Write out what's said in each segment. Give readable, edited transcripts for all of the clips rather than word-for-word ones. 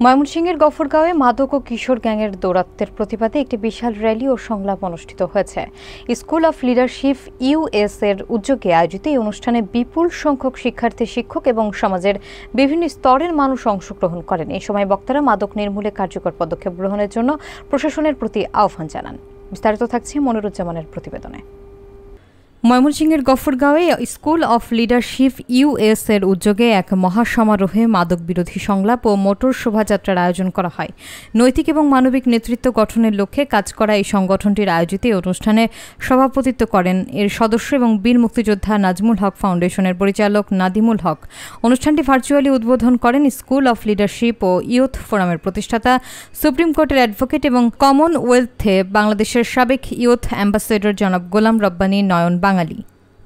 ময়মনসিংহের গফরগাঁওয়ে মাদক ও কিশোর গ্যাংয়ের দৌরাত্ম্যের প্রতিবাদে একটি বিশাল র্যালি ও সংলাপ অনুষ্ঠিত হয়েছে। স্কুল অফ লিডারশিপ ইউএস এর উদ্যোগে আয়োজিত এই অনুষ্ঠানে বিপুল সংখ্যক শিক্ষার্থী, শিক্ষক এবং সমাজের বিভিন্ন স্তরের মানুষ অংশগ্রহণ করেন। এই সময় বক্তারা মাদক নির্মূলে কার্যকর পদক্ষেপ গ্রহণের জন্য প্রশাসনের প্রতি আহ্বান জানান। বিস্তারিত থাকছে মনিরুজ্জামানের প্রতিবেদনে। ময়মনসিংহের গফরগাঁওয়ে স্কুল অফ লিডারশিপ ইউএস এর উদ্যোগে এক মহাসমারোহে মাদক বিরোধী সংলাপ ও মোটর শোভাযাত্রার আয়োজন করা হয়। নৈতিক এবং মানবিক নেতৃত্ব গঠনের লক্ষ্যে কাজ করা এই সংগঠনটির আয়োজিত এই অনুষ্ঠানে সভাপতিত্ব করেন এর সদস্য এবং বীর মুক্তিযোদ্ধা নাজমুল হক ফাউন্ডেশনের পরিচালক নাদিমুল হক। অনুষ্ঠানটি ভার্চুয়ালি উদ্বোধন করেন স্কুল অফ লিডারশিপ ও ইয়ুথ ফোরামের প্রতিষ্ঠাতা, সুপ্রিম কোর্টের অ্যাডভোকেট এবং কমনওয়েলথে বাংলাদেশের সাবেক ইয়ুথ অ্যাম্বাসেডর জনাব গোলাম রব্বানী নয়ন বাঙালি।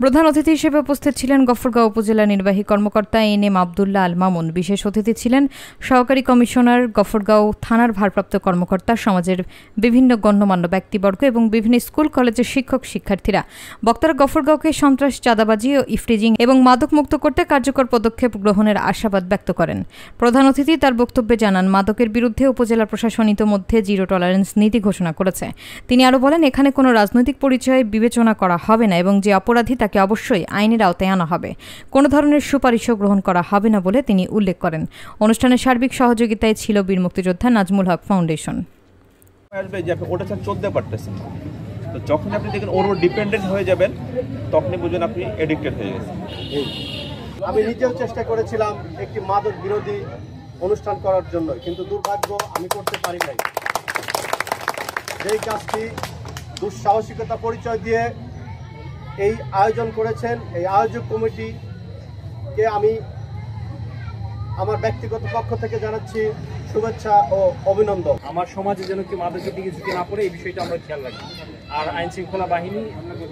প্রধান অতিথি হিসেবে উপস্থিত ছিলেন গফরগাঁও উপজেলা নির্বাহী কর্মকর্তা এনএম আবদুল্লাহ আল মামুন। বিশেষ অতিথি ছিলেন সহকারী কমিশনার, গফরগাঁও থানার ভারপ্রাপ্ত কর্মকর্তা, সমাজের বিভিন্ন গণ্যমান্য ব্যক্তিবর্গ এবং বিভিন্ন স্কুল কলেজের শিক্ষক শিক্ষার্থীরা। বক্তারা গফরগাঁওকে সন্ত্রাস, চাঁদাবাজি ও ইফটিজিং এবং মাদক মুক্ত করতে কার্যকর পদক্ষেপ গ্রহণের আশাবাদ ব্যক্ত করেন। প্রধান অতিথি তার বক্তব্যে জানান, মাদকের বিরুদ্ধে উপজেলা প্রশাসন ইতোমধ্যে জিরো টলারেন্স নীতি ঘোষণা করেছে। তিনি আরও বলেন, এখানে কোনো রাজনৈতিক পরিচয় বিবেচনা করা হবে না এবং যে অপরাধী তাকে অবশ্যই আইনের আওতায় আনা হবে। কোনো ধরনের সুপারিশও গ্রহণ করা হবে না বলে তিনি উল্লেখ করেন। অনুষ্ঠানে সার্বিক সহযোগিতায় ছিল বীর মুক্তিযোদ্ধা নাজমুল হক ফাউন্ডেশন। যখন আপনি দেখেন ওর ডিপেন্ডেন্ট হয়ে যাবেন, তখনই বুঝুন আপনি এডিক্টেড হয়ে গেছেন। আমি নিজেও চেষ্টা করেছিলাম একটি মাদক বিরোধী অনুষ্ঠান করার জন্য, কিন্তু দুর্ভাগ্য আমি করতে পারি নাই। যেই কাজটি দুঃসাহসিকতা পরিচয় দিয়ে এই আয়োজন করেছেন, এই আয়োজক কমিটিকে আমি আমার ব্যক্তিগত পক্ষ থেকে জানাচ্ছি শুভেচ্ছা ও অভিনন্দন। আমার সমাজে যেন কেউ মাদকের দিকে ঝুঁকে না পড়ে, এই বিষয়টা আমরা খেয়াল রাখি। আর আইন শৃঙ্খলা বাহিনী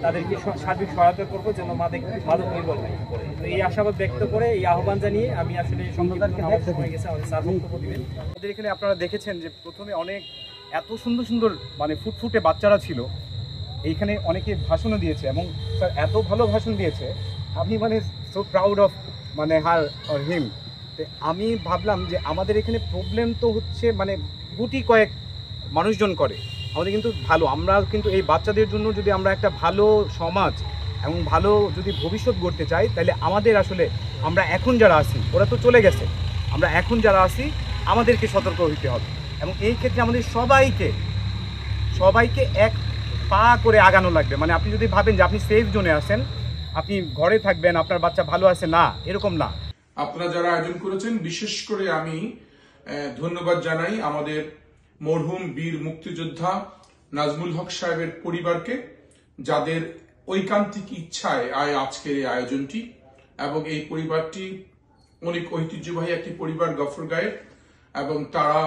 তাদেরকে সার্বিক সহায়তা করবো যেন মাদক নির্মূল করে। তো এই আশাবাদ ব্যক্ত করে এই আহ্বান জানিয়ে আমি আসলে আমাদের এখানে আপনারা দেখেছেন যে প্রথমে অনেক এত সুন্দর সুন্দর ফুটফুটে বাচ্চারা ছিল। এইখানে অনেকে ভাষণও দিয়েছে এবং স্যার এত ভালো ভাষণ দিয়েছে, আমি so proud of her or him. আমি ভাবলাম যে আমাদের এখানে প্রবলেম তো হচ্ছে গুটি কয়েক মানুষজন করে, আমাদের কিন্তু ভালো, আমরা কিন্তু এই বাচ্চাদের জন্য যদি আমরা একটা ভালো সমাজ এবং ভালো যদি ভবিষ্যৎ গড়তে চাই, তাহলে আমাদের আসলে আমরা এখন যারা আছি, ওরা তো চলে গেছে, আমরা এখন যারা আছি আমাদেরকে সতর্ক হতে হবে এবং এই ক্ষেত্রে আমাদের সবাইকে এক পা করে আগানো লাগবে। আপনি যদি ভাবেন যে আপনি সেফ জোনে আছেন, আপনি ঘরে থাকবেন, আপনার বাচ্চা ভালো আছে, না, এরকম না। আপনারা যারা আয়োজন করেছেন, বিশেষ করে আমি ধন্যবাদ জানাই আমাদের মরহুম বীর মুক্তিযোদ্ধা নাজমুল হক সাহেবের পরিবারকে, যাদের ঐকান্তিক ইচ্ছায় আজকের এই আয়োজনটি। এবং এই পরিবারটি অনেক ঐতিহ্যবাহী একটি পরিবার গফরগাঁয়ের, এবং তারা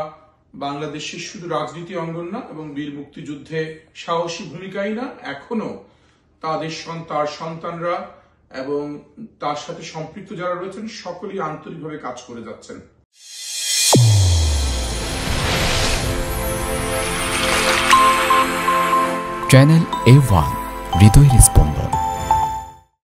বাংলাদেশের শুধু রাজনীতি অঙ্গন না এবং বীর মুক্তিযুদ্ধে সাহসী ভূমিকাই না, এখনো তার সন্তানরা এবং তার সাথে সম্পৃক্ত যারা রয়েছেন সকলেই আন্তরিকভাবে কাজ করে যাচ্ছেন। চ্যানেল A1 হৃদয়ের স্পন্দন।